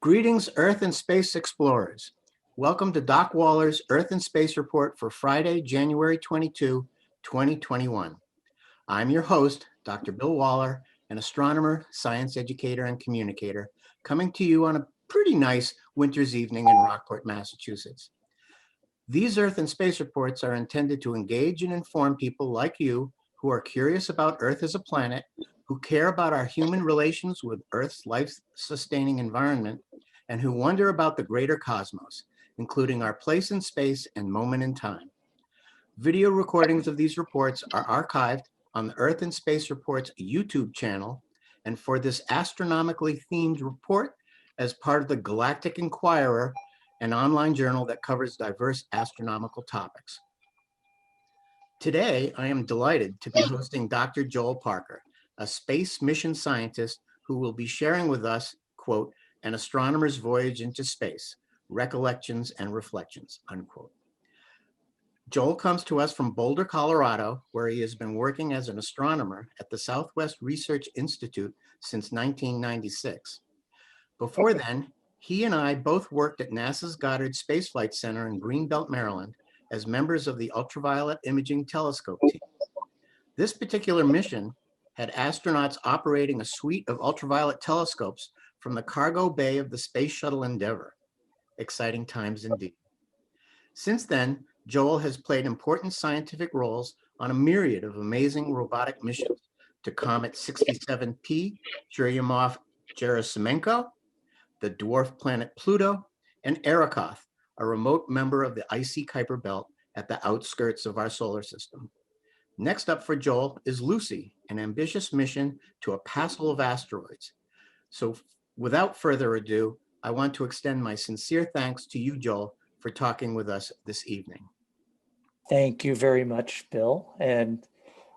Greetings, Earth and Space Explorers. Welcome to Doc Waller's Earth and Space Report for Friday, January 22, 2021. I'm your host, Dr. Bill Waller, an astronomer, science educator, and communicator, coming to you on a pretty nice winter's evening in Rockport, Massachusetts. These Earth and Space Reports are intended to engage and inform people like you who are curious about Earth as a planet, who care about our human relations with Earth's life-sustaining environment, and who wonder about the greater cosmos, including our place in space and moment in time. Video recordings of these reports are archived on the Earth and Space Reports YouTube channel, and for this astronomically themed report, as part of the Galactic Inquirer, an online journal that covers diverse astronomical topics. Today, I am delighted to be hosting Dr. Joel Parker, a space mission scientist who will be sharing with us, quote, an astronomer's voyage into space, recollections and reflections, unquote. Joel comes to us from Boulder, Colorado, where he has been working as an astronomer at the Southwest Research Institute since 1996. Before then, he and I both worked at NASA's Goddard Space Flight Center in Greenbelt, Maryland, as members of the Ultraviolet Imaging Telescope team. This particular mission had astronauts operating a suite of ultraviolet telescopes from the cargo bay of the Space Shuttle Endeavour. Exciting times indeed. Since then, Joel has played important scientific roles on a myriad of amazing robotic missions to Comet 67P, Churyumov-Gerasimenko, the dwarf planet Pluto, and Arrokoth, a remote member of the icy Kuiper belt at the outskirts of our solar system. Next up for Joel is Lucy, an ambitious mission to a passel of asteroids. So without further ado, I want to extend my sincere thanks to you, Joel, for talking with us this evening. Thank you very much, Bill. And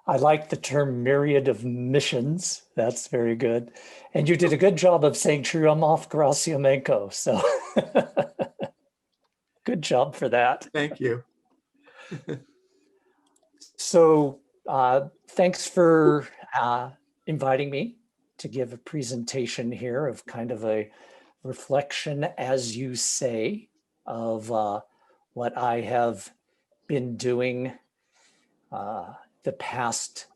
I like the term myriad of missions. That's very good. And you did a good job of saying Churyumov-Gerasimenko. So good job for that. Thank you. So thanks for inviting me to give a presentation here of kind of a reflection, as you say, of what I have been doing the past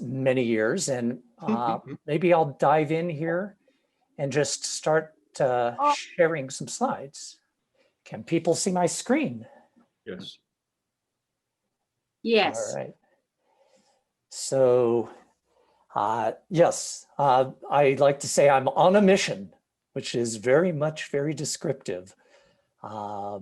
many years. And maybe I'll dive in here and just start sharing some slides. Can people see my screen? Yes. Yes. All right. So, yes, I like to say I'm on a mission, which is very descriptive. I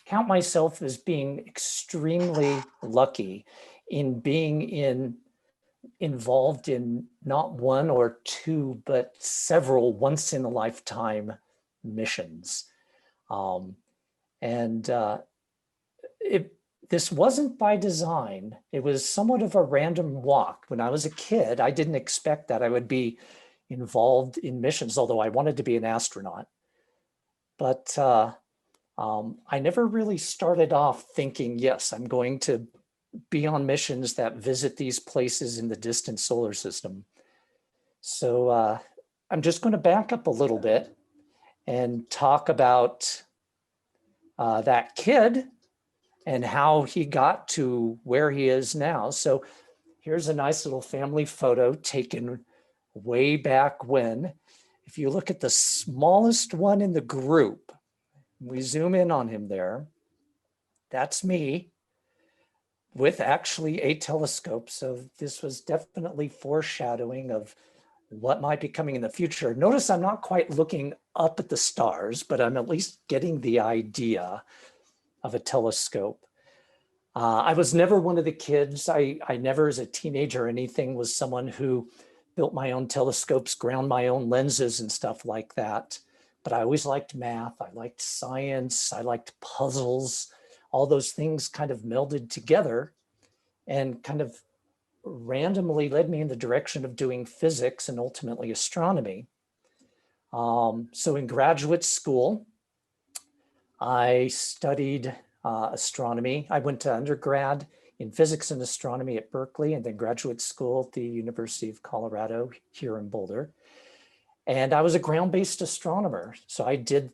count myself as being extremely lucky in being involved in not one or two, but several once in a lifetime missions. This wasn't by design. It was somewhat of a random walk. When I was a kid, I didn't expect that I would be involved in missions, although I wanted to be an astronaut. But I never really started off thinking, yes, I'm going to be on missions that visit these places in the distant solar system. So I'm just going to back up a little bit and talk about that kid and how he got to where he is now. So here's a nice little family photo taken way back when. If you look at the smallest one in the group, we zoom in on him there, that's me with actually a telescope. So this was definitely foreshadowing of what might be coming in the future. Notice I'm not quite looking up at the stars, but I'm at least getting the idea of a telescope. I was never one of the kids. I never, as a teenager or anything, was someone who built my own telescopes, ground my own lenses and stuff like that. But I always liked math. I liked science. I liked puzzles. All those things kind of melded together and kind of randomly led me in the direction of doing physics and ultimately astronomy. So in graduate school, I studied astronomy. I went to undergrad in physics and astronomy at Berkeley, and then graduate school at the University of Colorado here in Boulder. And I was a ground-based astronomer. So I did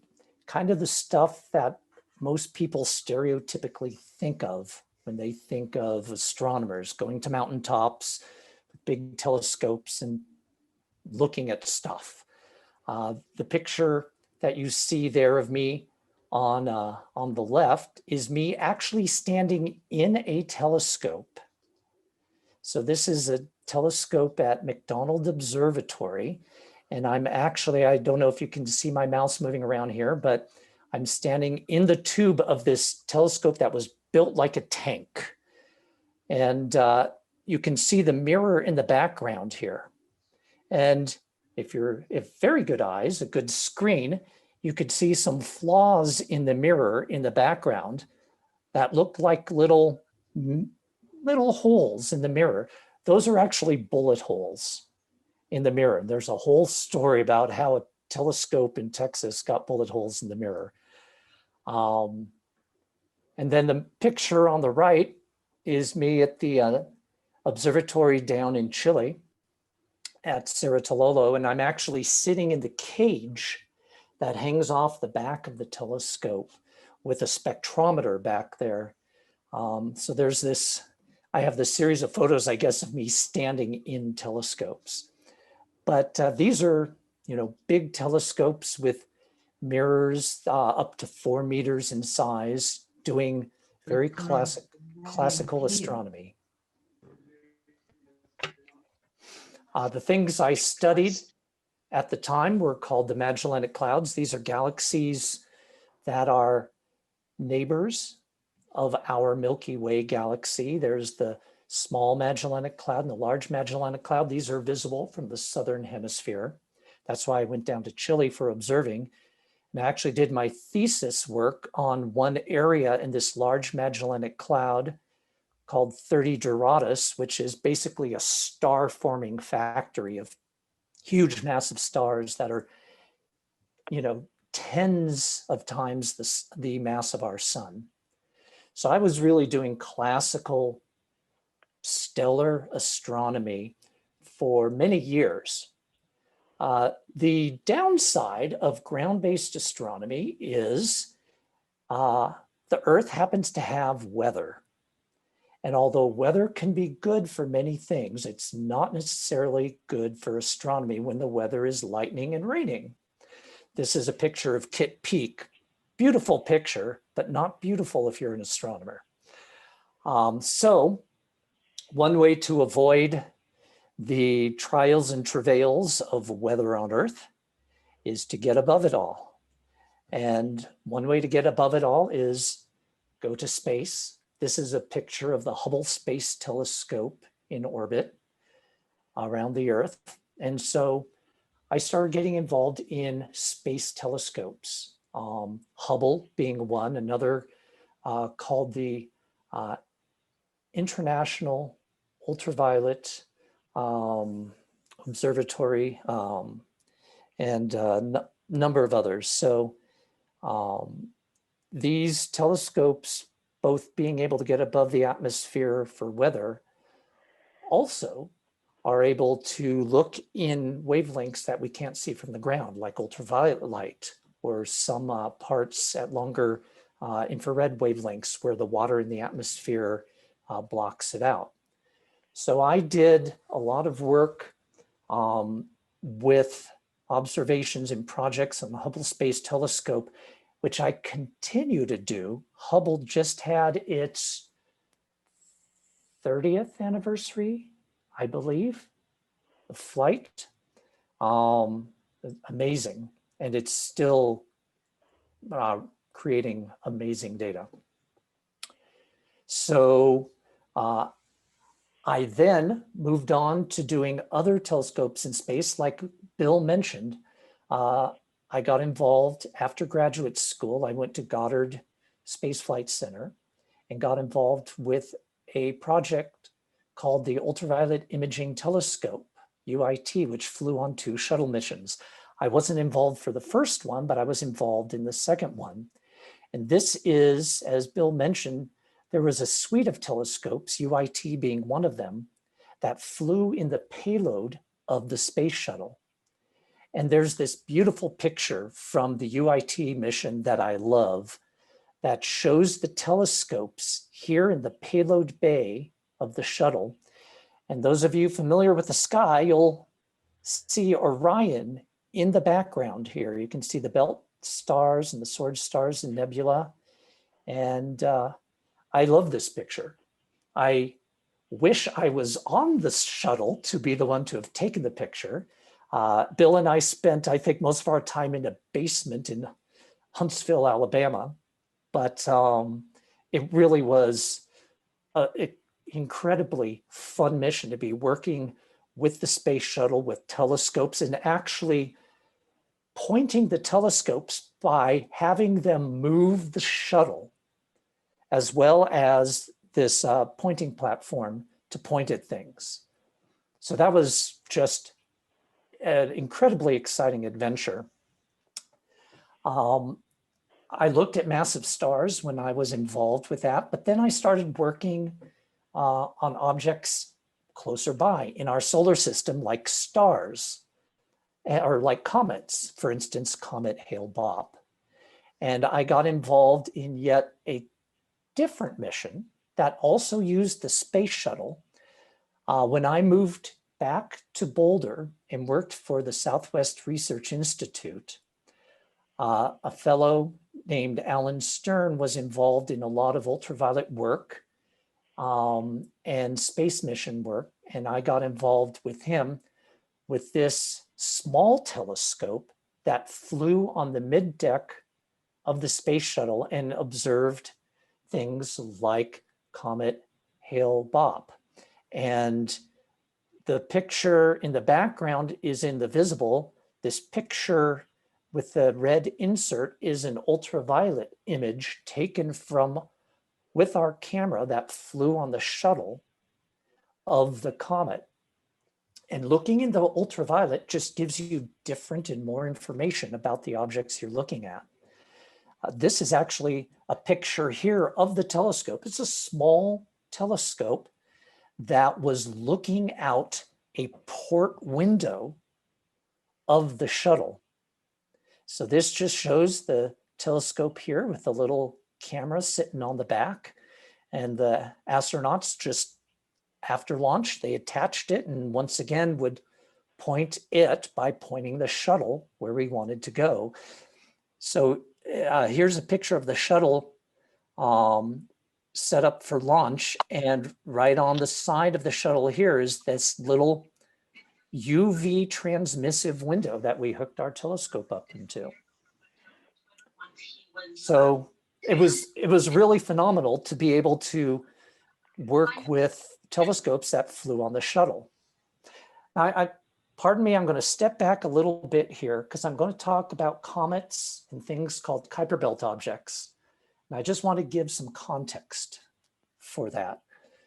kind of the stuff that most people stereotypically think of when they think of astronomers, going to mountaintops, big telescopes and looking at stuff. The picture that you see there of me on the left is me actually standing in a telescope. So this is a telescope at McDonald Observatory. And I'm actually, I don't know if you can see my mouse moving around here, but I'm standing in the tube of this telescope that was built like a tank. And you can see the mirror in the background here. And if very good eyes, a good screen, you could see some flaws in the mirror in the background that look like little holes in the mirror. Those are actually bullet holes in the mirror. There's a whole story about how a telescope in Texas got bullet holes in the mirror. And then the picture on the right is me at the observatory down in Chile at SWRI, and I'm actually sitting in the cage that hangs off the back of the telescope with a spectrometer back there. So there's this, I have this series of photos, I guess, of me standing in telescopes. But these are, big telescopes with mirrors up to 4 meters in size, doing very classical astronomy. The things I studied at the time were called the Magellanic Clouds. These are galaxies that are neighbors of our Milky Way galaxy. There's the small Magellanic Cloud and the large Magellanic Cloud. These are visible from the southern hemisphere. That's why I went down to Chile for observing. And I actually did my thesis work on one area in this large Magellanic Cloud called 30 Doradus, which is basically a star-forming factory of huge, massive stars that are, tens of times the mass of our sun. So I was really doing classical stellar astronomy for many years. The downside of ground-based astronomy is the Earth happens to have weather. And although weather can be good for many things, it's not necessarily good for astronomy when the weather is lightning and raining. This is a picture of Kitt Peak. Beautiful picture, but not beautiful if you're an astronomer. So one way to avoid the trials and travails of weather on Earth is to get above it all. And one way to get above it all is go to space. This is a picture of the Hubble Space Telescope in orbit around the Earth. And so I started getting involved in space telescopes, Hubble being one, another called the International Ultraviolet Observatory, and a number of others. So these telescopes, both being able to get above the atmosphere for weather, also are able to look in wavelengths that we can't see from the ground, like ultraviolet light, or some parts at longer infrared wavelengths where the water in the atmosphere blocks it out. So I did a lot of work with observations and projects on the Hubble Space Telescope, which I continue to do. Hubble just had its 30th anniversary, I believe, of flight. Amazing. And it's still creating amazing data. So I then moved on to doing other telescopes in space, like Bill mentioned. I got involved after graduate school. I went to Goddard Space Flight Center and got involved with a project called the Ultraviolet Imaging Telescope, UIT, which flew on 2 shuttle missions. I wasn't involved for the first one, but I was involved in the second one. And this is, as Bill mentioned, there was a suite of telescopes, UIT being one of them, that flew in the payload of the space shuttle. And there's this beautiful picture from the UIT mission that I love that shows the telescopes here in the payload bay of the shuttle. And those of you familiar with the sky, you'll see Orion in the background here. You can see the belt stars and the sword stars and nebula. And I love this picture. I wish I was on the shuttle to be the one to have taken the picture. Bill and I spent, I think, most of our time in a basement in Huntsville, Alabama. But it really was an incredibly fun mission to be working with the space shuttle with telescopes and actually pointing the telescopes by having them move the shuttle, as well as this pointing platform to point at things. So that was just an incredibly exciting adventure. I looked at massive stars when I was involved with that, but then I started working on objects closer by in our solar system, like stars or like comets, for instance, Comet Hale-Bopp. And I got involved in yet a different mission that also used the space shuttle. When I moved back to Boulder and worked for the Southwest Research Institute, a fellow named Alan Stern was involved in a lot of ultraviolet work and space mission work. And I got involved with him with this small telescope that flew on the middeck of the space shuttle and observed things like Comet Hale-Bopp. And the picture in the background is in the visible. This picture with the red insert is an ultraviolet image taken with our camera that flew on the shuttle of the comet. And looking in the ultraviolet just gives you different and more information about the objects you're looking at. This is actually a picture here of the telescope. It's a small telescope that was looking out a port window of the shuttle. So this just shows the telescope here with a little camera sitting on the back. And the astronauts just, after launch, they attached it and once again would point it by pointing the shuttle where we wanted to go. So here's a picture of the shuttle set up for launch. And right on the side of the shuttle here is this little UV transmissive window that we hooked our telescope up into. So it was really phenomenal to be able to work with telescopes that flew on the shuttle. Pardon me, I'm going to step back a little bit here because I'm going to talk about comets and things called Kuiper belt objects. And I just want to give some context for that.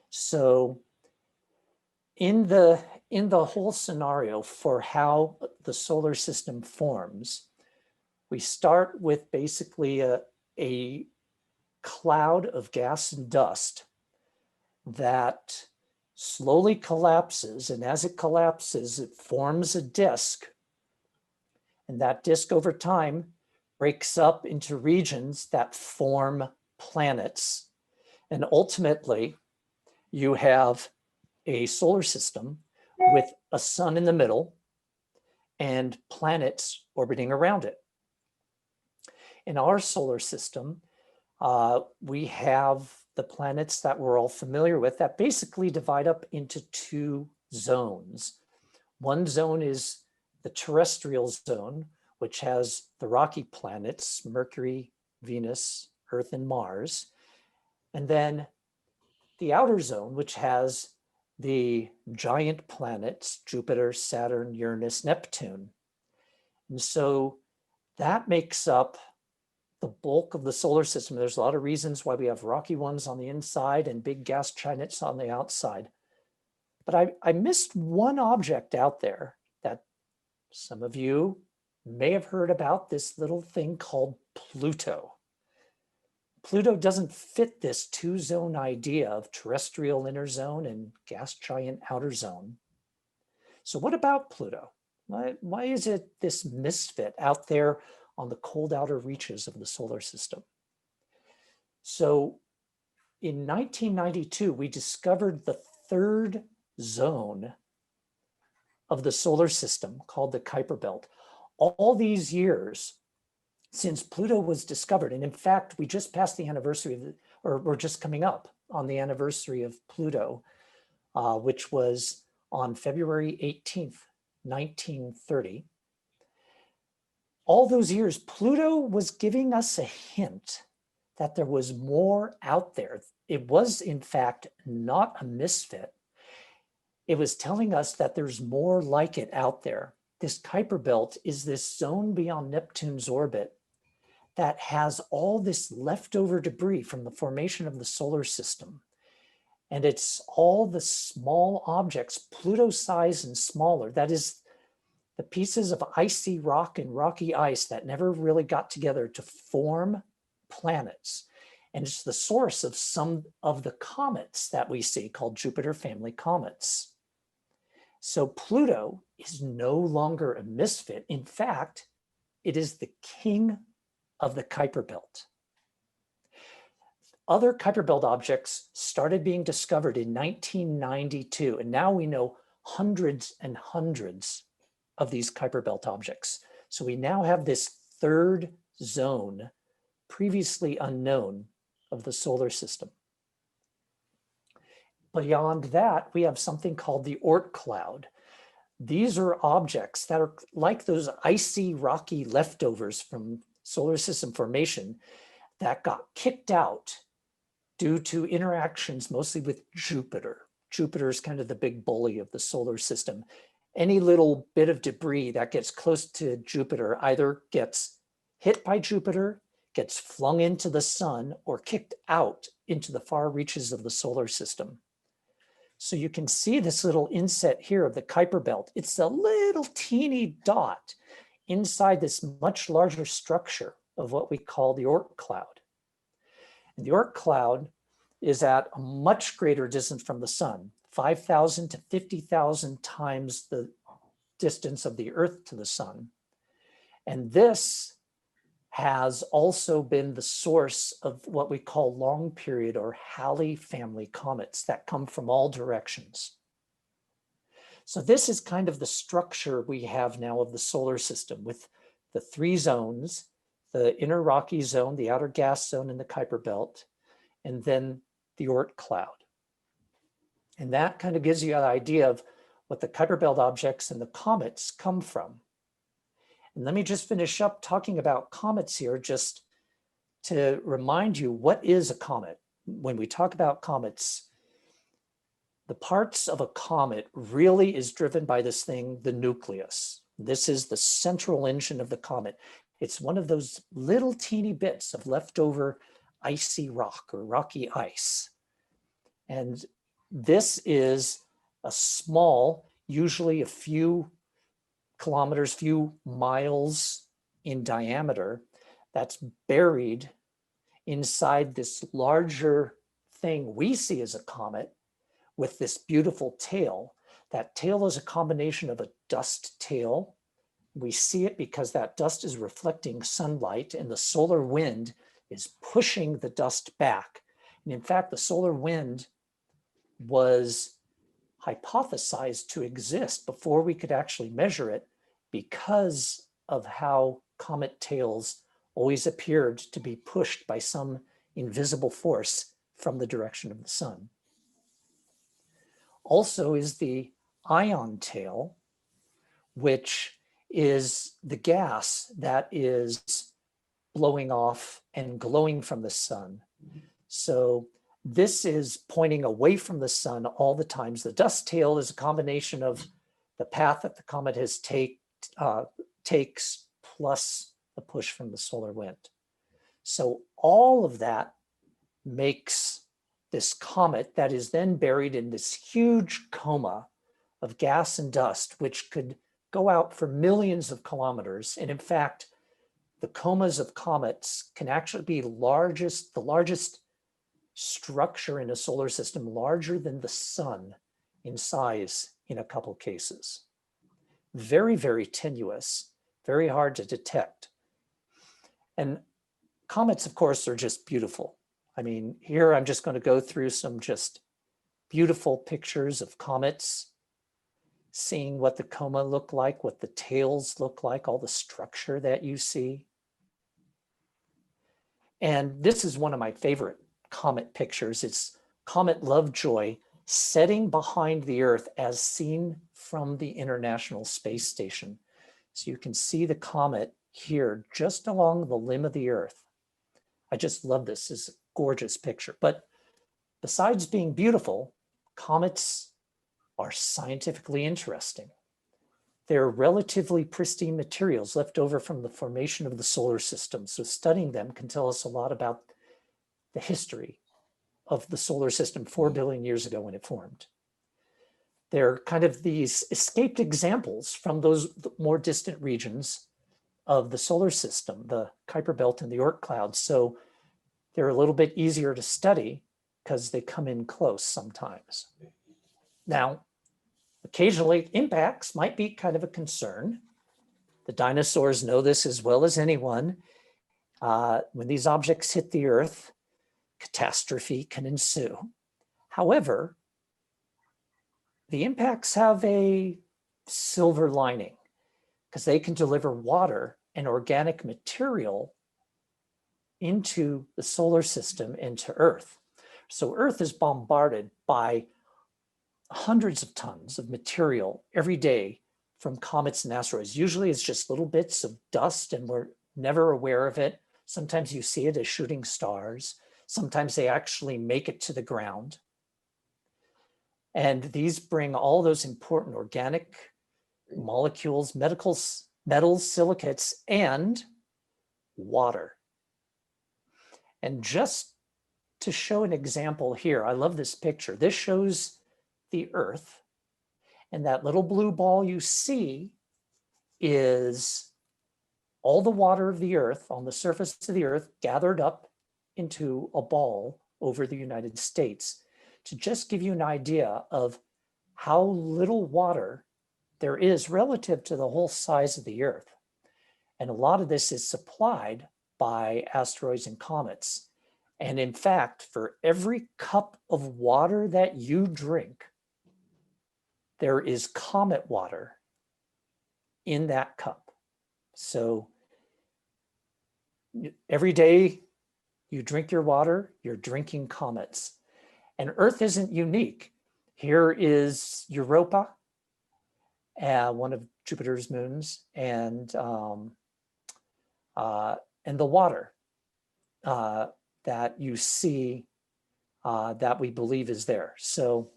So in the whole scenario for how the solar system forms, we start with basically a cloud of gas and dust that slowly collapses. And as it collapses, it forms a disk. And that disk over time breaks up into regions that form planets. And ultimately, you have a solar system with a sun in the middle and planets orbiting around it. In our solar system, we have the planets that we're all familiar with that basically divide up into two zones. One zone is the terrestrial zone, which has the rocky planets, Mercury, Venus, Earth, and Mars. And then the outer zone, which has the giant planets, Jupiter, Saturn, Uranus, Neptune. And so that makes up the bulk of the solar system. There's a lot of reasons why we have rocky ones on the inside and big gas giants on the outside. But I missed one object out there that some of you may have heard about, this little thing called Pluto. Pluto doesn't fit this two-zone idea of terrestrial inner zone and gas giant outer zone. So what about Pluto? Why is it this misfit out there on the cold outer reaches of the solar system? So in 1992, we discovered the third zone of the solar system called the Kuiper belt. All these years since Pluto was discovered, and in fact, we just passed the anniversary of, or we're just coming up on the anniversary of Pluto, which was on February 18th, 1930. All those years, Pluto was giving us a hint that there was more out there. It was, in fact, not a misfit. It was telling us that there's more like it out there. This Kuiper belt is this zone beyond Neptune's orbit that has all this leftover debris from the formation of the solar system. And it's all the small objects, Pluto size and smaller. That is the pieces of icy rock and rocky ice that never really got together to form planets. And it's the source of some of the comets that we see called Jupiter family comets. So Pluto is no longer a misfit. In fact, it is the king of the Kuiper belt. Other Kuiper belt objects started being discovered in 1992, and now we know hundreds and hundreds of these Kuiper belt objects. So we now have this third zone, previously unknown, of the solar system. Beyond that, we have something called the Oort Cloud. These are objects that are like those icy, rocky leftovers from solar system formation that got kicked out due to interactions mostly with Jupiter. Jupiter is kind of the big bully of the solar system. Any little bit of debris that gets close to Jupiter either gets hit by Jupiter, gets flung into the sun, or kicked out into the far reaches of the solar system. So you can see this little inset here of the Kuiper belt. It's a little teeny dot inside this much larger structure of what we call the Oort Cloud. And the Oort Cloud is at a much greater distance from the sun, 5,000 to 50,000 times the distance of the Earth to the sun. And this has also been the source of what we call long period or Halley family comets that come from all directions. So this is kind of the structure we have now of the solar system with the three zones, the inner rocky zone, the outer gas zone, and the Kuiper belt, and then the Oort cloud. And that kind of gives you an idea of what the Kuiper belt objects and the comets come from. And let me just finish up talking about comets here, just to remind you what is a comet. When we talk about comets, the parts of a comet really is driven by this thing, the nucleus. This is the central engine of the comet. It's one of those little teeny bits of leftover icy rock or rocky ice. And this is a small, usually a few kilometers, few miles in diameter, that's buried inside this larger thing we see as a comet with this beautiful tail. That tail is a combination of a dust tail. We see it because that dust is reflecting sunlight and the solar wind is pushing the dust back. And in fact, the solar wind was hypothesized to exist before we could actually measure it because of how comet tails always appeared to be pushed by some invisible force from the direction of the sun. Also is the ion tail, which is the gas that is blowing off and glowing from the sun. So this is pointing away from the sun all the time. The dust tail is a combination of the path that the comet has takes plus the push from the solar wind. So all of that makes this comet that is then buried in this huge coma of gas and dust, which could go out for millions of kilometers. And in fact, the comas of comets can actually be the largest structure in a solar system, larger than the sun in size in a couple cases. very, very tenuous, very hard to detect. And comets, of course, are just beautiful. I mean, here I'm just going to go through some just beautiful pictures of comets, seeing what the coma look like, what the tails look like, all the structure that you see. And this is one of my favorite comet pictures. It's Comet Lovejoy setting behind the Earth as seen from the International Space Station. So you can see the comet here just along the limb of the Earth. I just love this. It's a gorgeous picture. But besides being beautiful, comets are scientifically interesting. They're relatively pristine materials left over from the formation of the solar system. So studying them can tell us a lot about the history of the solar system 4 billion years ago when it formed. They're kind of these escaped examples from those more distant regions of the solar system, the Kuiper belt and the Oort cloud. So they're a little bit easier to study because they come in close sometimes. Now, occasionally impacts might be kind of a concern. The dinosaurs know this as well as anyone. When these objects hit the Earth, catastrophe can ensue. However, the impacts have a silver lining because they can deliver water and organic material into the solar system, into Earth. So Earth is bombarded by hundreds of tons of material every day from comets and asteroids. Usually it's just little bits of dust and we're never aware of it. Sometimes you see it as shooting stars. Sometimes they actually make it to the ground. And these bring all those important organic molecules, metals, silicates, and water. And just to show an example here, I love this picture. This shows the Earth, and that little blue ball you see is all the water of the Earth on the surface of the Earth gathered up into a ball over the United States, to just give you an idea of how little water there is relative to the whole size of the Earth. And a lot of this is supplied by asteroids and comets. And in fact, for every cup of water that you drink, there is comet water in that cup. So every day you drink your water, you're drinking comets. And Earth isn't unique. Here is Europa, one of Jupiter's moons, and the water that you see that we believe is there. So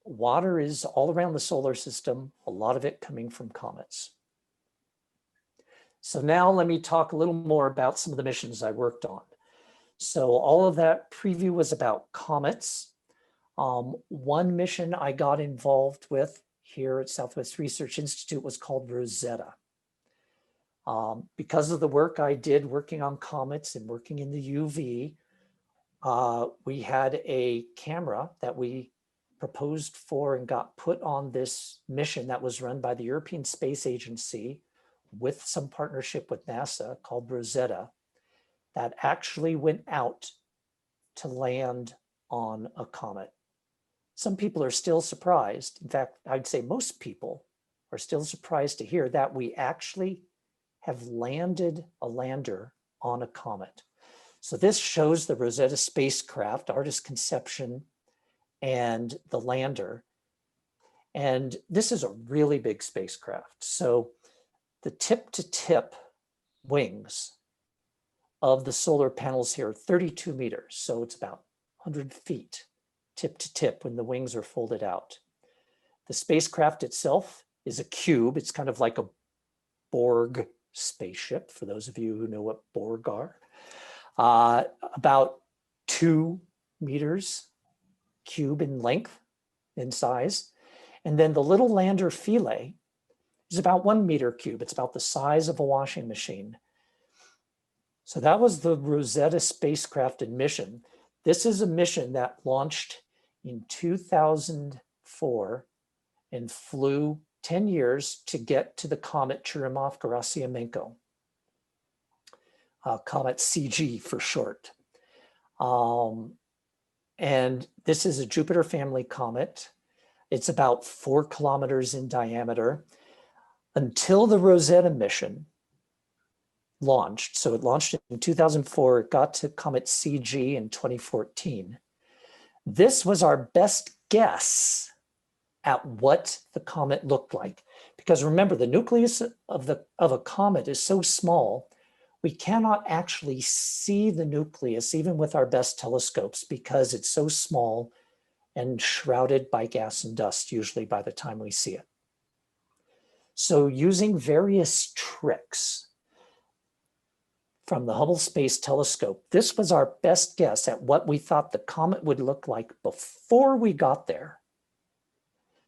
water is all around the solar system, a lot of it coming from comets. So now let me talk a little more about some of the missions I worked on. So all of that preview was about comets. One mission I got involved with here at Southwest Research Institute was called Rosetta. Because of the work I did working on comets and working in the UV, we had a camera that we proposed for and got put on this mission that was run by the European Space Agency with some partnership with NASA called Rosetta, that actually went out to land on a comet. Some people are still surprised. In fact, I'd say most people are still surprised to hear that we actually have landed a lander on a comet. So this shows the Rosetta spacecraft, artist conception, and the lander. And this is a really big spacecraft. So the tip-to-tip wings of the solar panels here, 32 meters. So it's about 100 feet tip to tip when the wings are folded out. The spacecraft itself is a cube. It's kind of like a Borg spaceship, for those of you who know what Borg are. About 2 meters cube in length, in size. And then the little lander Philae is about 1 meter cube. It's about the size of a washing machine. So that was the Rosetta spacecraft and mission. This is a mission that launched in 2004 and flew 10 years to get to the comet Churyumov-Gerasimenko, comet CG for short. And this is a Jupiter family comet. It's about 4 kilometers in diameter. Until the Rosetta mission launched, so it launched in 2004, it got to comet CG in 2014. This was our best guess at what the comet looked like. Because remember, the nucleus of a comet is so small, we cannot actually see the nucleus even with our best telescopes because it's so small and shrouded by gas and dust, usually by the time we see it. So using various tricks from the Hubble Space Telescope, this was our best guess at what we thought the comet would look like before we got there.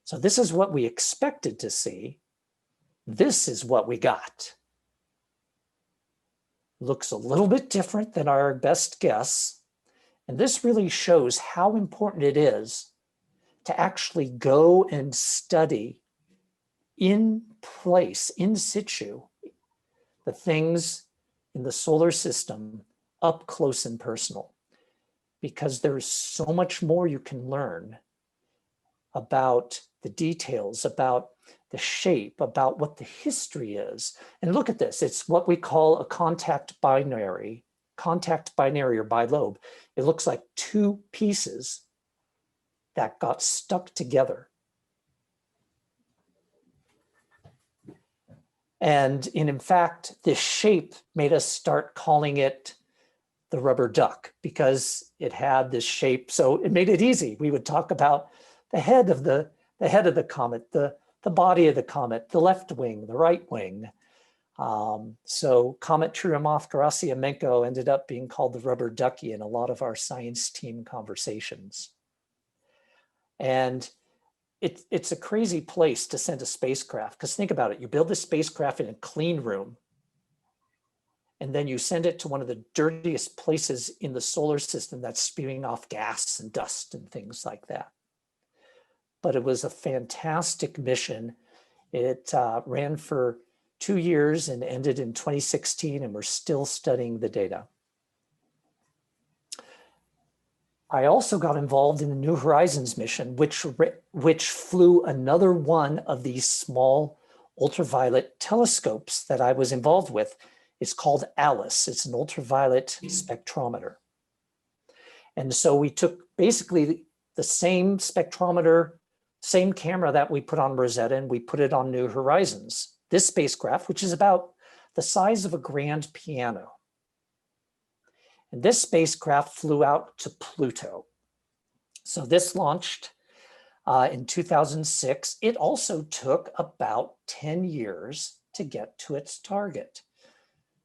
So this is what we expected to see. This is what we got. Looks a little bit different than our best guess. And this really shows how important it is to actually go and study in place, in situ, the things in the solar system up close and personal, because there's so much more you can learn about the details, about the shape, about what the history is. And look at this, it's what we call a contact binary or bilobe. It looks like 2 pieces that got stuck together. And in fact, this shape made us start calling it the rubber duck because it had this shape. So it made it easy. We would talk about the head of the comet, the body of the comet, the left wing, the right wing. So comet Churyumov-Gerasimenko ended up being called the rubber ducky in a lot of our science team conversations. And it's a crazy place to send a spacecraft, because think about it, you build a spacecraft in a clean room, and then you send it to one of the dirtiest places in the solar system that's spewing off gas and dust and things like that. But it was a fantastic mission. It ran for 2 years and ended in 2016, and we're still studying the data. I also got involved in the New Horizons mission, which flew another one of these small ultraviolet telescopes that I was involved with. It's called ALICE. It's an ultraviolet spectrometer. And so we took basically the same spectrometer, same camera that we put on Rosetta, and we put it on New Horizons. This spacecraft, which is about the size of a grand piano. And this spacecraft flew out to Pluto. So this launched in 2006. It also took about 10 years to get to its target.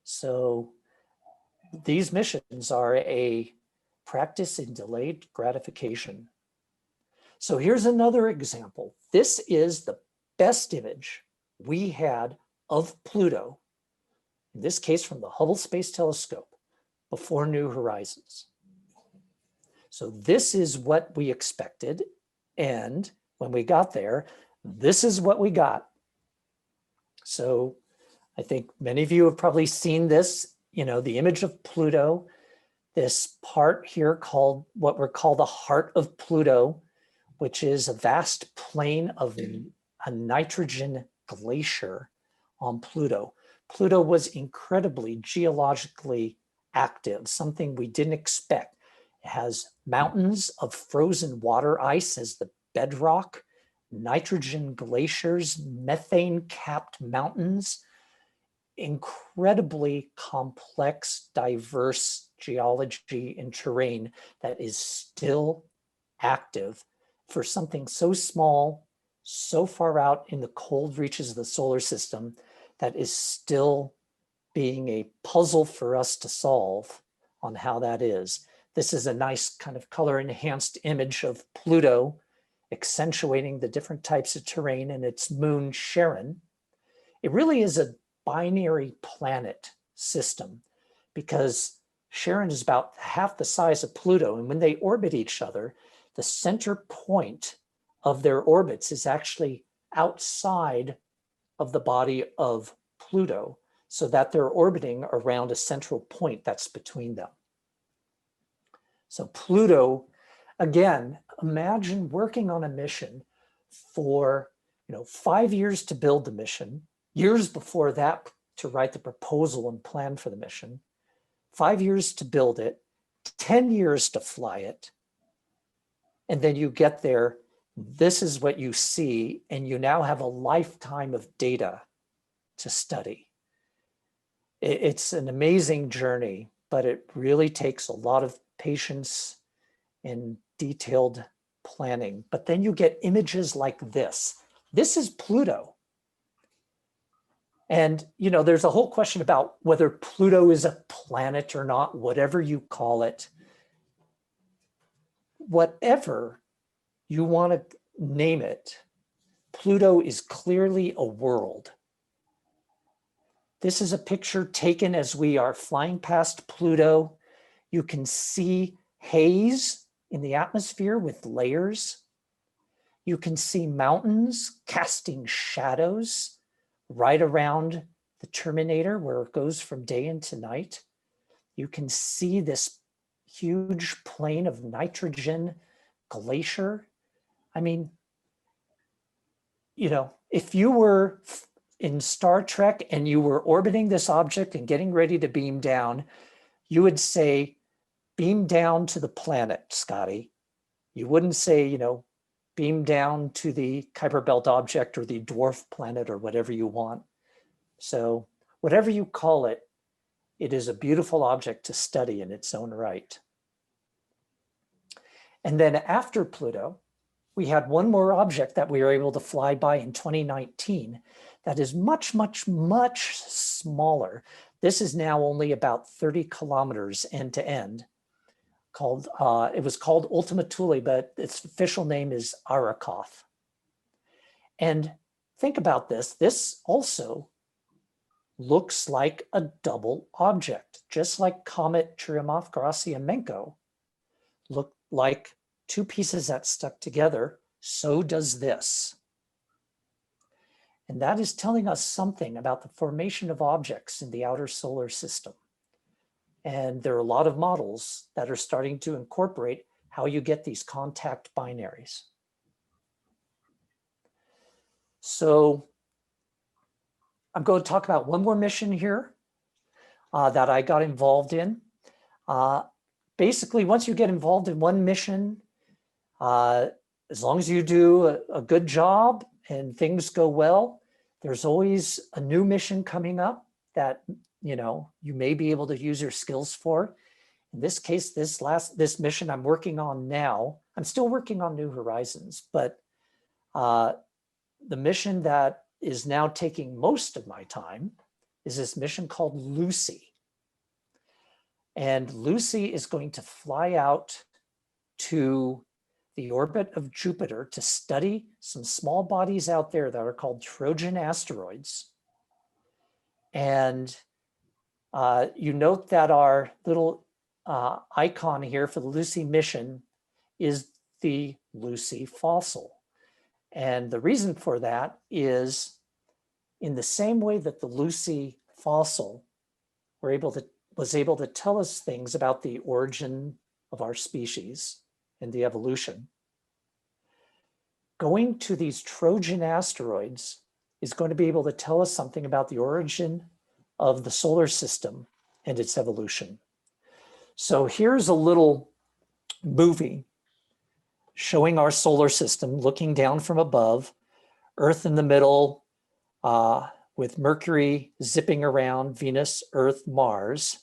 So these missions are a practice in delayed gratification. So here's another example. This is the best image we had of Pluto, in this case from the Hubble Space Telescope, before New Horizons. So this is what we expected. And when we got there, this is what we got. So I think many of you have probably seen this, the image of Pluto, this part here called what we're called the heart of Pluto, which is a vast plain of a nitrogen glacier on Pluto. Pluto was incredibly geologically active, something we didn't expect. It has mountains of frozen water ice as the bedrock, nitrogen glaciers, methane capped mountains, incredibly complex, diverse geology and terrain that is still active for something so small, so far out in the cold reaches of the solar system, that is still being a puzzle for us to solve on how that is. This is a nice kind of color enhanced image of Pluto, accentuating the different types of terrain and its moon Charon. It really is a binary planet system because Charon is about half the size of Pluto, and when they orbit each other, the center point of their orbits is actually outside of the body of Pluto so that they're orbiting around a central point that's between them. So Pluto, again, imagine working on a mission for 5 years to build the mission, years before that to write the proposal and plan for the mission, 5 years to build it, 10 years to fly it, and then you get there, this is what you see, and you now have a lifetime of data to study. It's an amazing journey, but it really takes a lot of patience and detailed planning. But then you get images like this. This is Pluto. And, there's a whole question about whether Pluto is a planet or not, whatever you call it. Whatever you want to name it, Pluto is clearly a world. This is a picture taken as we are flying past Pluto. You can see haze in the atmosphere with layers. You can see mountains casting shadows right around the terminator where it goes from day into night. You can see this huge plain of nitrogen glacier. I mean, if you were in Star Trek and you were orbiting this object and getting ready to beam down, you would say, beam down to the planet, Scotty. You wouldn't say, beam down to the Kuiper Belt object or the dwarf planet or whatever you want. So whatever you call it, it is a beautiful object to study in its own right. And then after Pluto, we had one more object that we were able to fly by in 2019 that is much, much, much smaller. This is now only about 30 kilometers end to end. It was called Ultima Thule, but its official name is Arrokoth. And think about this. This also looks like a double object, just like Comet Churyumov-Gerasimenko look like two pieces that stuck together. So does this. And that is telling us something about the formation of objects in the outer solar system. And there are a lot of models that are starting to incorporate how you get these contact binaries. So I'm going to talk about one more mission here that I got involved in. Basically, once you get involved in one mission, as long as you do a good job and things go well, there's always a new mission coming up that you may be able to use your skills for. In this case, this mission I'm working on now, I'm still working on New Horizons, but the mission that is now taking most of my time is this mission called Lucy. And Lucy is going to fly out to the orbit of Jupiter to study some small bodies out there that are called Trojan asteroids. And you note that our little icon here for the Lucy mission is the Lucy fossil. And the reason for that is in the same way that the Lucy fossil was able to tell us things about the origin of our species and the evolution, going to these Trojan asteroids is going to be able to tell us something about the origin of the solar system and its evolution. So here's a little movie showing our solar system looking down from above, Earth in the middle, with Mercury zipping around, Venus, Earth, Mars.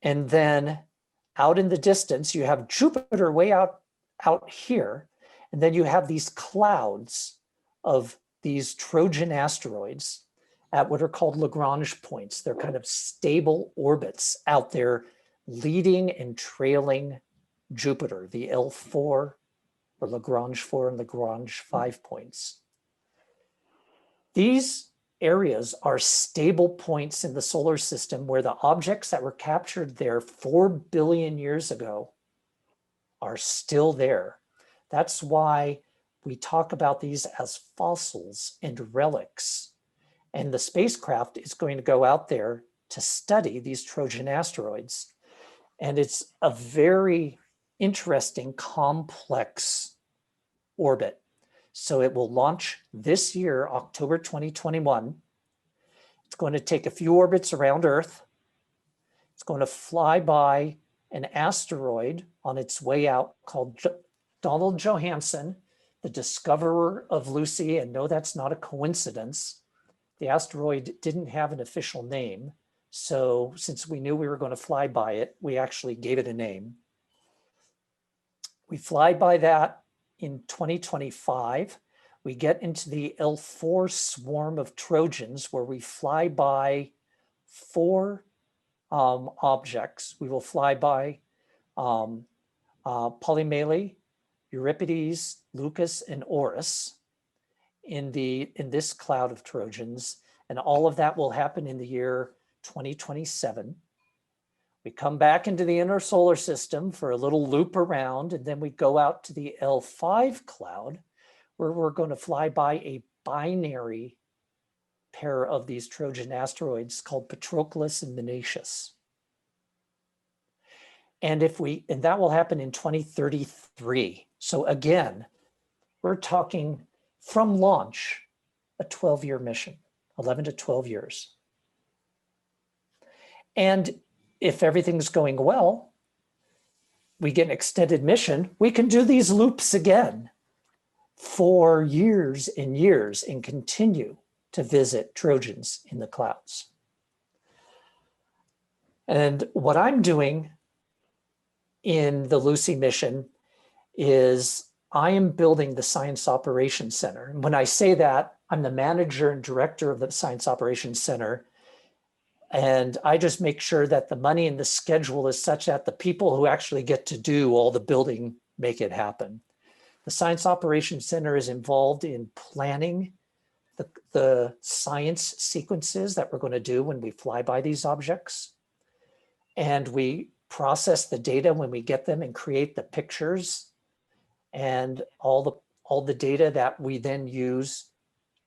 And then out in the distance, you have Jupiter way out here. And then you have these clouds of these Trojan asteroids at what are called Lagrange points. They're kind of stable orbits out there leading and trailing Jupiter, the L4 or Lagrange 4 and Lagrange 5 points. These areas are stable points in the solar system where the objects that were captured there 4 billion years ago are still there. That's why we talk about these as fossils and relics. And the spacecraft is going to go out there to study these Trojan asteroids. And it's a very interesting, complex orbit. So it will launch this year, October 2021. It's going to take a few orbits around Earth. It's going to fly by an asteroid on its way out called Donald Johanson, the discoverer of Lucy. And no, that's not a coincidence. The asteroid didn't have an official name. So since we knew we were going to fly by it, we actually gave it a name. We fly by that in 2025. We get into the L4 swarm of Trojans where we fly by 4 objects. We will fly by Polymele, Euripides, Lucas, and Orus in this cloud of Trojans. And all of that will happen in the year 2027. We come back into the inner solar system for a little loop around, and then we go out to the L5 cloud, where we're going to fly by a binary pair of these Trojan asteroids called Patroclus and Menatius. And that will happen in 2033. So again, we're talking from launch, a 12-year mission, 11 to 12 years. And if everything's going well, we get an extended mission, we can do these loops again for years and years and continue to visit Trojans in the clouds. And what I'm doing in the Lucy mission is I am building the Science Operations Center. And when I say that, I'm the manager and director of the Science Operations Center. And I just make sure that the money and the schedule is such that the people who actually get to do all the building make it happen. The Science Operations Center is involved in planning the science sequences that we're going to do when we fly by these objects. And we process the data when we get them and create the pictures and all the data that we then use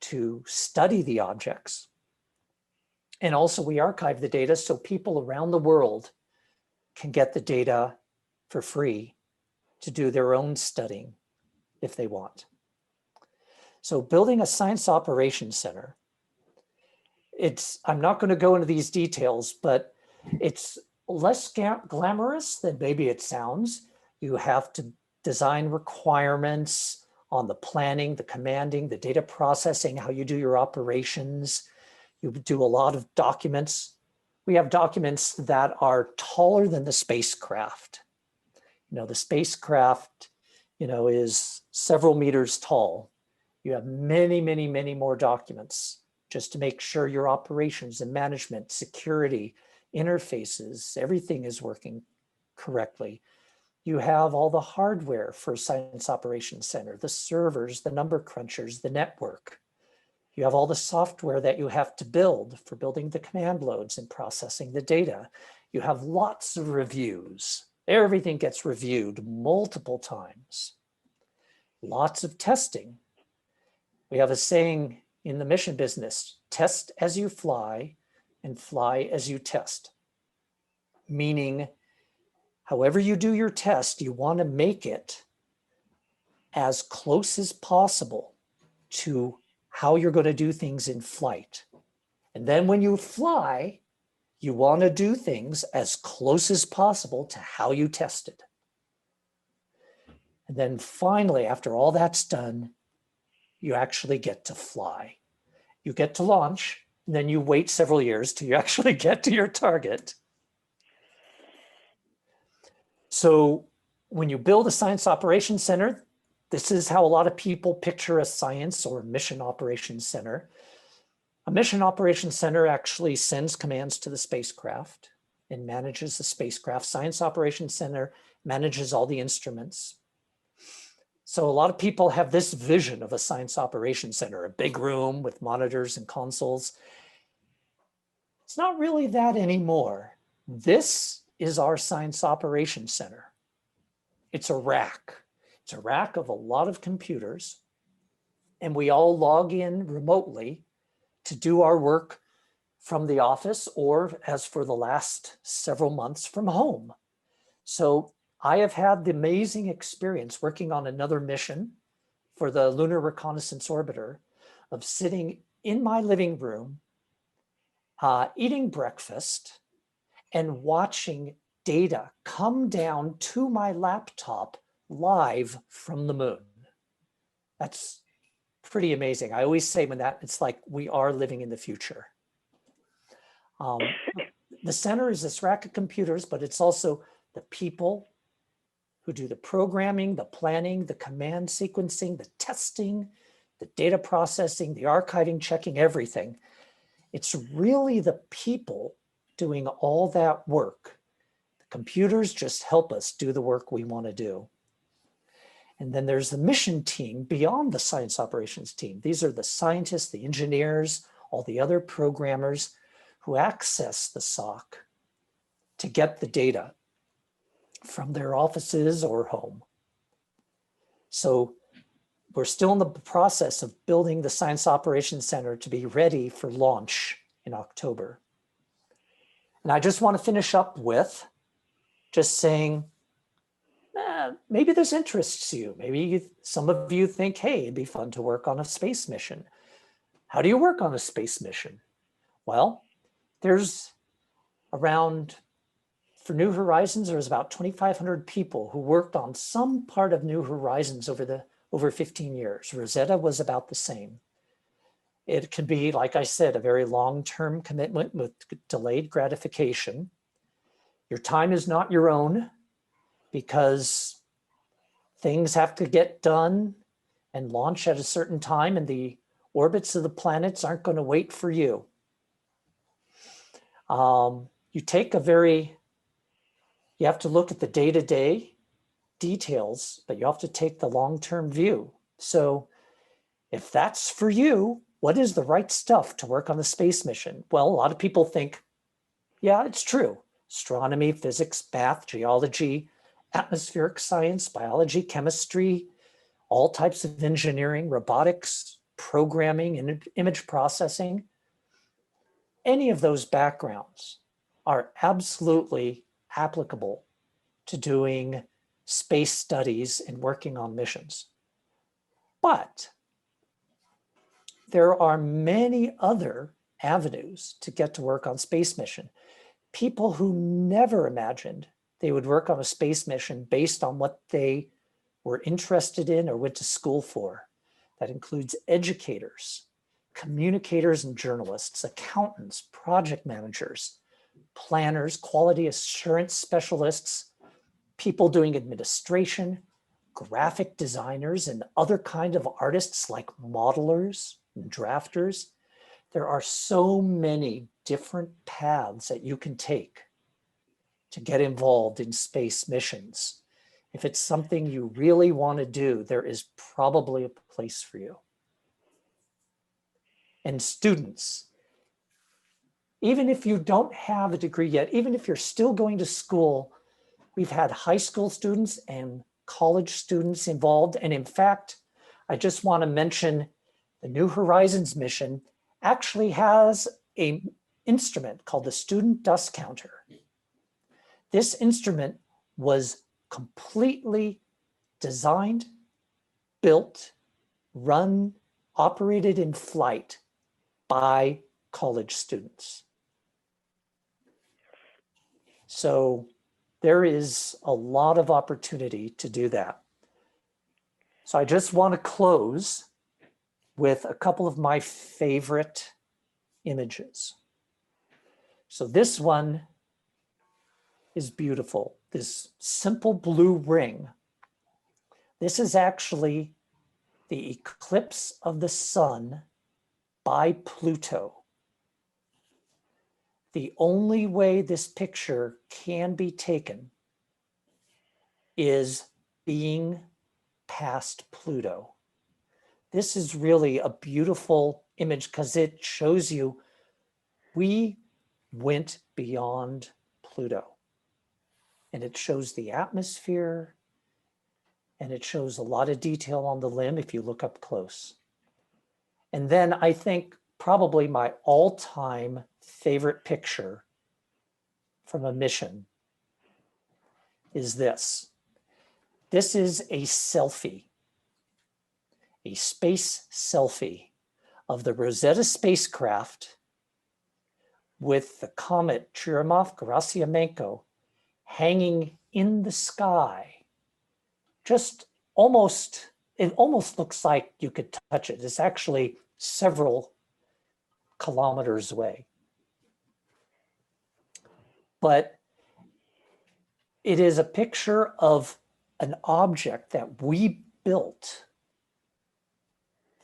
to study the objects. And also we archive the data so people around the world can get the data for free to do their own studying if they want. So building a Science Operations Center, I'm not going to go into these details, but it's less glamorous than maybe it sounds. You have to design requirements on the planning, the commanding, the data processing, how you do your operations. You do a lot of documents. We have documents that are taller than the spacecraft. The spacecraft, is several meters tall. You have many, many, many more documents just to make sure your operations and management, security, interfaces, everything is working correctly. You have all the hardware for Science Operations Center, the servers, the number crunchers, the network. You have all the software that you have to build for building the command loads and processing the data. You have lots of reviews. Everything gets reviewed multiple times. Lots of testing. We have a saying in the mission business, test as you fly and fly as you test. Meaning, however you do your test, you want to make it as close as possible to how you're going to do things in flight. And then when you fly, you want to do things as close as possible to how you tested. And then finally, after all that's done, you actually get to fly. You get to launch, and then you wait several years till you actually get to your target. So when you build a Science Operations Center, this is how a lot of people picture a science or mission operations center. A mission operations center actually sends commands to the spacecraft and manages the spacecraft. Science Operations Center manages all the instruments. So a lot of people have this vision of a Science Operations Center, a big room with monitors and consoles. It's not really that anymore. This is our Science Operations Center. It's a rack. It's a rack of a lot of computers. and we all log in remotely to do our work from the office, or as for the last several months, from home. So I have had the amazing experience working on another mission for the Lunar Reconnaissance Orbiter of sitting in my living room, eating breakfast and watching data come down to my laptop live from the moon. That's pretty amazing. I always say when that, it's like we are living in the future. The center is this rack of computers, but it's also the people who do the programming, the planning, the command sequencing, the testing, the data processing, the archiving, checking, everything. It's really the people doing all that work. The computers just help us do the work we want to do. And then there's the mission team beyond the science operations team. These are the scientists, the engineers, all the other programmers who access the SOC to get the data from their offices or home. So we're still in the process of building the Science Operations Center to be ready for launch in October. And I just want to finish up with just saying, maybe this interests you. Maybe some of you think, hey, it'd be fun to work on a space mission. How do you work on a space mission? Well, there's around, for New Horizons, there's about 2,500 people who worked on some part of New Horizons over 15 years. Rosetta was about the same. It can be, like I said, a very long-term commitment with delayed gratification. Your time is not your own because things have to get done and launch at a certain time, and the orbits of the planets aren't going to wait for you. You have to look at the day-to-day details, but you have to take the long-term view. So if that's for you, what is the right stuff to work on the space mission? Well, a lot of people think, yeah, it's true. Astronomy, physics, math, geology, atmospheric science, biology, chemistry, all types of engineering, robotics, programming, and image processing. Any of those backgrounds are absolutely applicable to doing space studies and working on missions. But there are many other avenues to get to work on space mission. People who never imagined they would work on a space mission based on what they were interested in or went to school for. That includes educators, communicators and journalists, accountants, project managers, planners, quality assurance specialists, people doing administration, graphic designers, and other kind of artists like modelers and drafters. There are so many different paths that you can take to get involved in space missions. If it's something you really want to do, there is probably a place for you. And students, even if you don't have a degree yet, even if you're still going to school, we've had high school students and college students involved. And in fact, I just want to mention the New Horizons mission actually has an instrument called the Student Dust Counter. This instrument was completely designed, built, run, operated in flight by college students. So there is a lot of opportunity to do that. So I just want to close with a couple of my favorite images. So this one is beautiful, this simple blue ring. This is actually the eclipse of the sun by Pluto. The only way this picture can be taken is being past Pluto. This is really a beautiful image because it shows you we went beyond Pluto. And it shows the atmosphere, and it shows a lot of detail on the limb if you look up close. And then I think probably my all-time favorite picture from a mission is this. This is a selfie, a space selfie of the Rosetta spacecraft with the comet Churyumov-Gerasimenko hanging in the sky. Just almost, it almost looks like you could touch it. It's actually several kilometers away. But it is a picture of an object that we built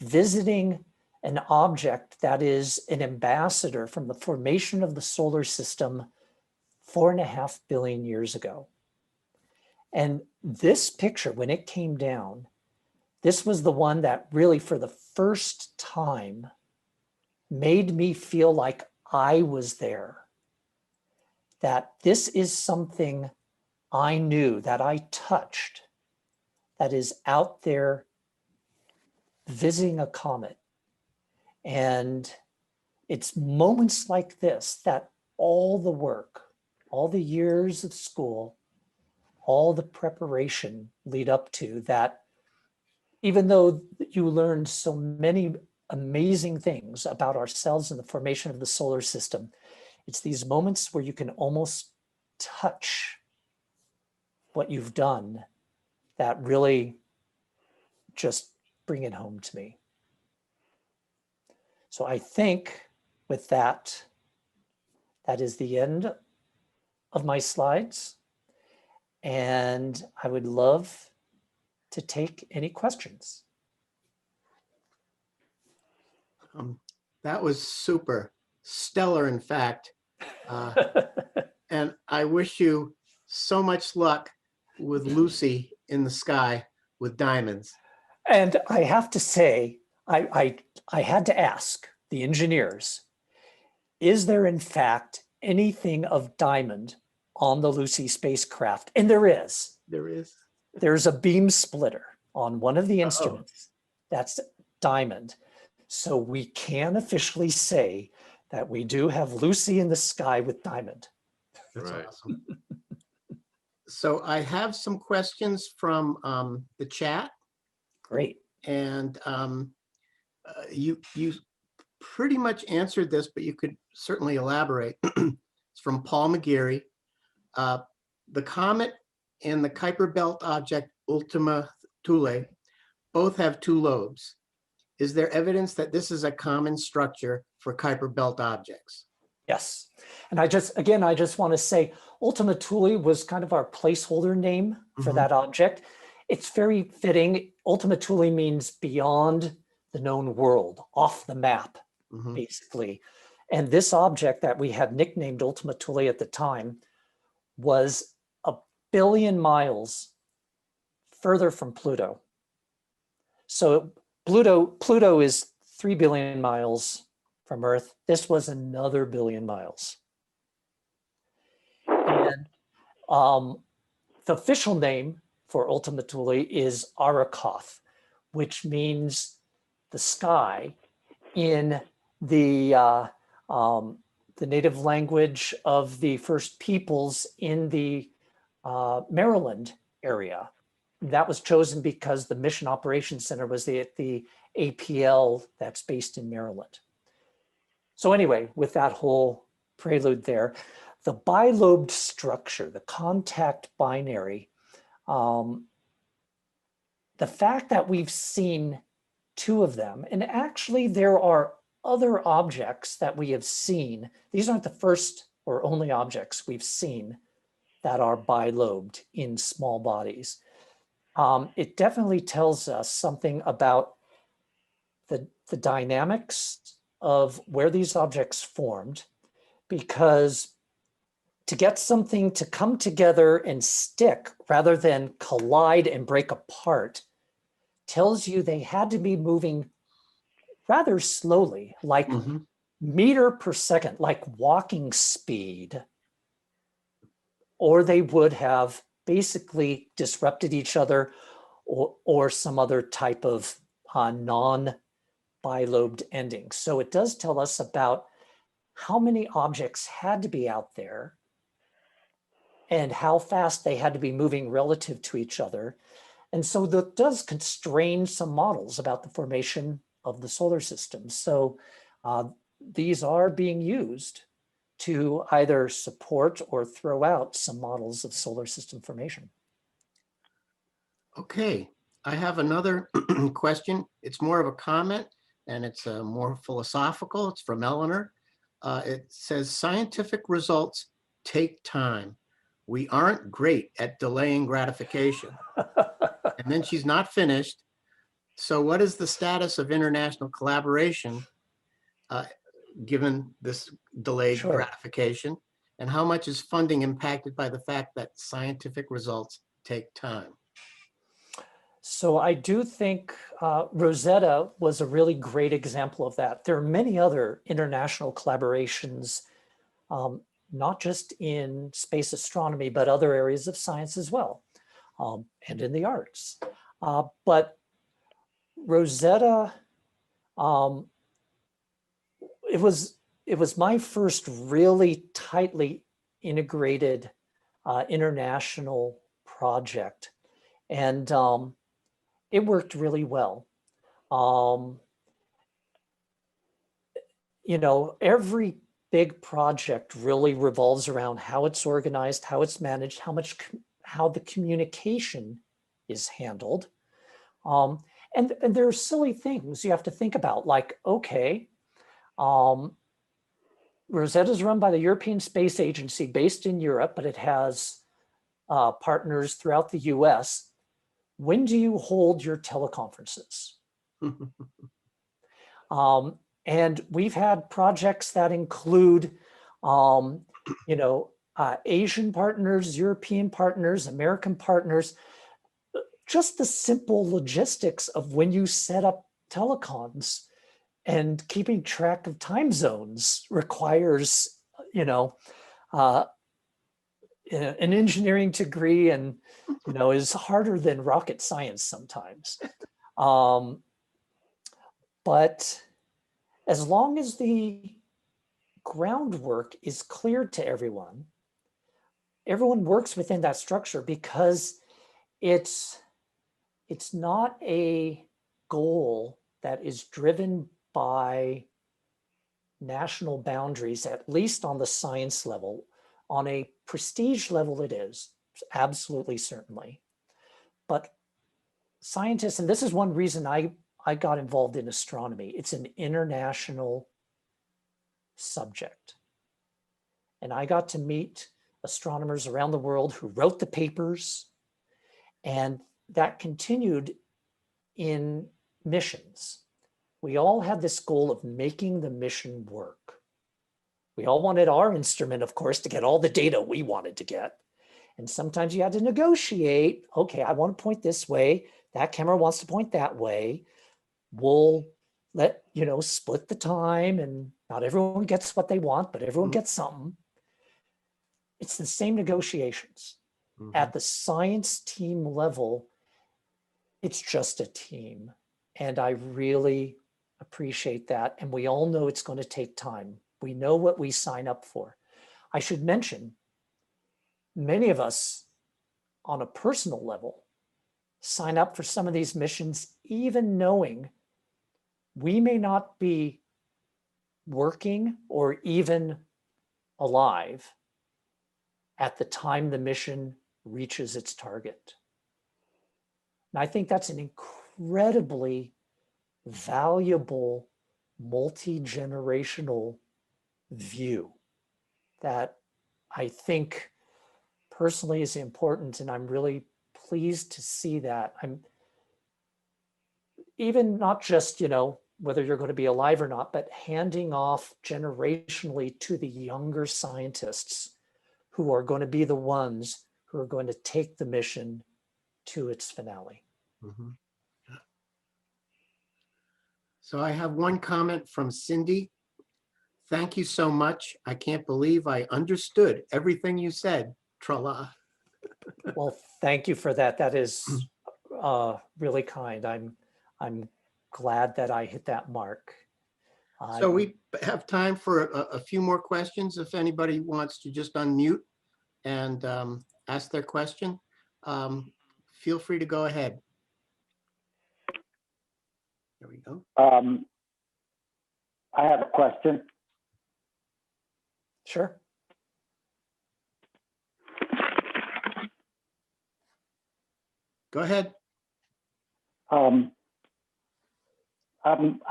visiting an object that is an ambassador from the formation of the solar system 4.5 billion years ago. And this picture, when it came down, this was the one that really for the first time made me feel like I was there. That this is something I knew, that I touched, that is out there visiting a comet. And it's moments like this that all the work, all the years of school, all the preparation lead up to that. Even though you learned so many amazing things about ourselves and the formation of the solar system, it's these moments where you can almost touch what you've done that really just bring it home to me. So I think with that, that is the end of my slides. And I would love to take any questions. That was super, stellar, in fact. And I wish you so much luck with Lucy in the sky with diamonds. And I have to say, I had to ask the engineers, is there in fact anything of diamond on the Lucy spacecraft? And there is. There is. There's a beam splitter on one of the instruments that's diamond. So we can officially say that we do have Lucy in the sky with diamond. That's awesome. So I have some questions from the chat. Great. And you pretty much answered this, but you could certainly elaborate. It's from Paul McGeary. The comet and the Kuiper belt object Ultima Thule both have two lobes. Is there evidence that this is a common structure for Kuiper belt objects? Yes. And I just want to say Ultima Thule was kind of our placeholder name for that object. It's very fitting. Ultima Thule means beyond the known world, off the map, basically. And this object that we had nicknamed Ultima Thule at the time was 1 billion miles further from Pluto. So Pluto is 3 billion miles from Earth. This was another 1 billion miles. And the official name for Ultima Thule is Arakoth, which means the sky in the native language of the first peoples in the Maryland area. That was chosen because the Mission Operations Center was at the APL that's based in Maryland. So anyway, with that whole prelude there, the bilobed structure, the contact binary, the fact that we've seen 2 of them, and actually there are other objects that we have seen. These aren't the first or only objects we've seen that are bilobed in small bodies. It definitely tells us something about the dynamics of where these objects formed, because to get something to come together and stick rather than collide and break apart tells you they had to be moving rather slowly, like meter per second, like walking speed, or they would have basically disrupted each other or some other type of non-biological bilobed endings. So it does tell us about how many objects had to be out there and how fast they had to be moving relative to each other. And so that does constrain some models about the formation of the solar system. So these are being used to either support or throw out some models of solar system formation. Okay, I have another question. It's more of a comment and it's more philosophical. It's from Eleanor. It says, scientific results take time. We aren't great at delaying gratification. And then she's not finished. So what is the status of international collaboration given this delayed Sure. gratification? And how much is funding impacted by the fact that scientific results take time? So I do think Rosetta was a really great example of that. There are many other international collaborations, not just in space astronomy, but other areas of science as well, and in the arts. But Rosetta, it was my first really tightly integrated international project, and it worked really well. You know, every big project really revolves around how it's organized, how it's managed, how the communication is handled. And there are silly things you have to think about, like, okay, Rosetta is run by the European Space Agency based in Europe, but it has partners throughout the US. When do you hold your teleconferences? And we've had projects that include, you know, Asian partners, European partners, American partners. Just the simple logistics of when you set up telecons and keeping track of time zones requires, you know, an engineering degree, and, you know, is harder than rocket science sometimes. But as long as the groundwork is clear to everyone works within that structure, because it's not a goal that is driven by national boundaries, at least on the science level. On a prestige level, it is, absolutely, certainly. But scientists, and this is one reason I got involved in astronomy, it's an international subject. And I got to meet astronomers around the world who wrote the papers, and that continued in missions. We all had this goal of making the mission work. We all wanted our instrument, of course, to get all the data we wanted to get. And sometimes you had to negotiate, okay, I want to point this way, that camera wants to point that way. We'll let, you know, split the time, and not everyone gets what they want, but everyone gets something. It's the same negotiations. At the science team level, it's just a team. And I really appreciate that. And we all know it's going to take time. We know what we sign up for. I should mention, many of us on a personal level sign up for some of these missions, even knowing we may not be working or even alive at the time the mission reaches its target. And I think that's an incredibly valuable, multi-generational view that I think personally is important, and I'm really pleased to see that. I'm even not just, you know, whether you're going to be alive or not, but handing off generationally to the younger scientists who are going to be the ones who are going to take the mission to its finale. So I have one comment from Cindy. Thank you so much. I can't believe I understood everything you said. Tra-la. Well, thank you for that. That is really kind. I'm glad that I hit that mark. So we have time for a few more questions. If anybody wants to just unmute and ask their question, feel free to go ahead. There we go. I have a question. Sure. Go ahead. I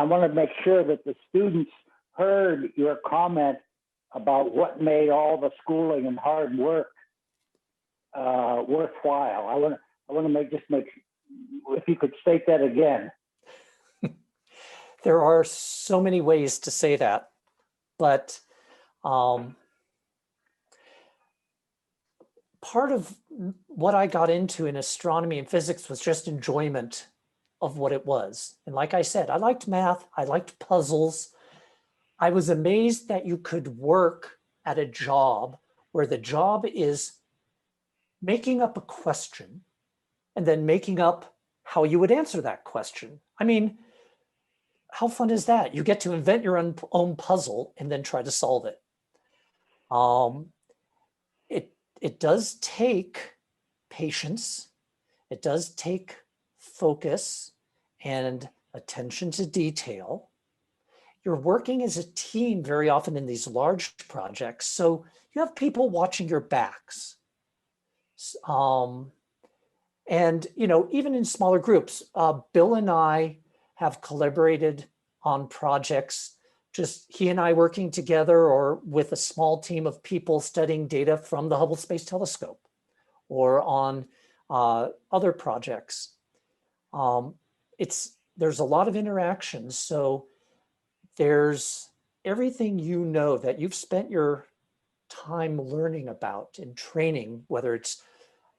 want to make sure that the students heard your comment about what made all the schooling and hard work worthwhile. I want to just make, if you could state that again. There are so many ways to say that, but part of what I got into in astronomy and physics was just enjoyment of what it was. And like I said, I liked math, I liked puzzles. I was amazed that you could work at a job where the job is making up a question and then making up how you would answer that question. I mean, how fun is that? You get to invent your own puzzle and then try to solve it. It does take patience. It does take focus and attention to detail. You're working as a team very often in these large projects, so you have people watching your backs. And even in smaller groups, Bill and I have collaborated on projects, just he and I working together or with a small team of people studying data from the Hubble Space Telescope or on other projects. There's a lot of interactions. So there's everything that you've spent your time learning about in training, whether it's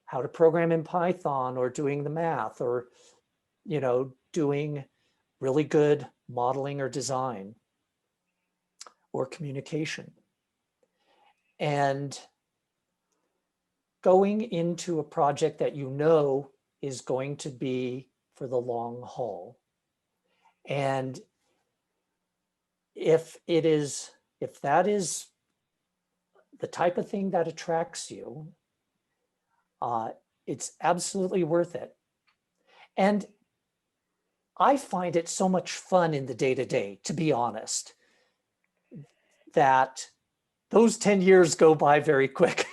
how to program in Python or doing the math or, doing really good modeling or design or communication. And going into a project that is going to be for the long haul. And if that is the type of thing that attracts you, it's absolutely worth it. And I find it so much fun in the day-to-day, to be honest, that those 10 years go by very quick.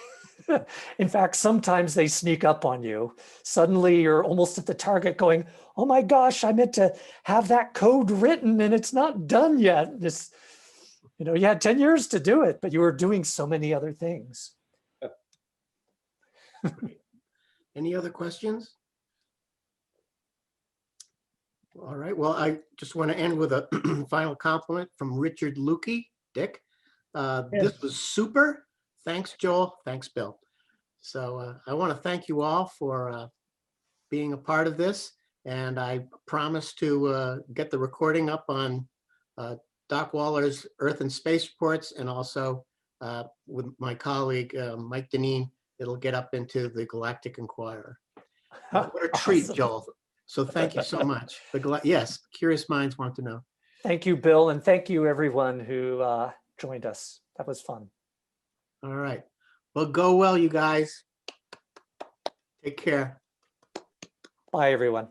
In fact, sometimes they sneak up on you. Suddenly you're almost at the target going, oh my gosh, I meant to have that code written and it's not done yet. You had 10 years to do it, but you were doing so many other things. Any other questions? All right. Well, I just want to end with a final compliment from Richard Lukey. Dick, This was super. Thanks, Joel. Thanks, Bill. So I want to thank you all for being a part of this. And I promise to get the recording up on Doc Waller's Earth and Space Reports, and also with my colleague, Mike Deneen, it'll get up into the Galactic Inquirer. What a treat, Awesome. Joel. So thank you so much. Yes, curious minds want to know. Thank you, Bill, and thank you everyone who joined us. That was fun. All right. Well, go well, you guys. Take care. Bye, everyone.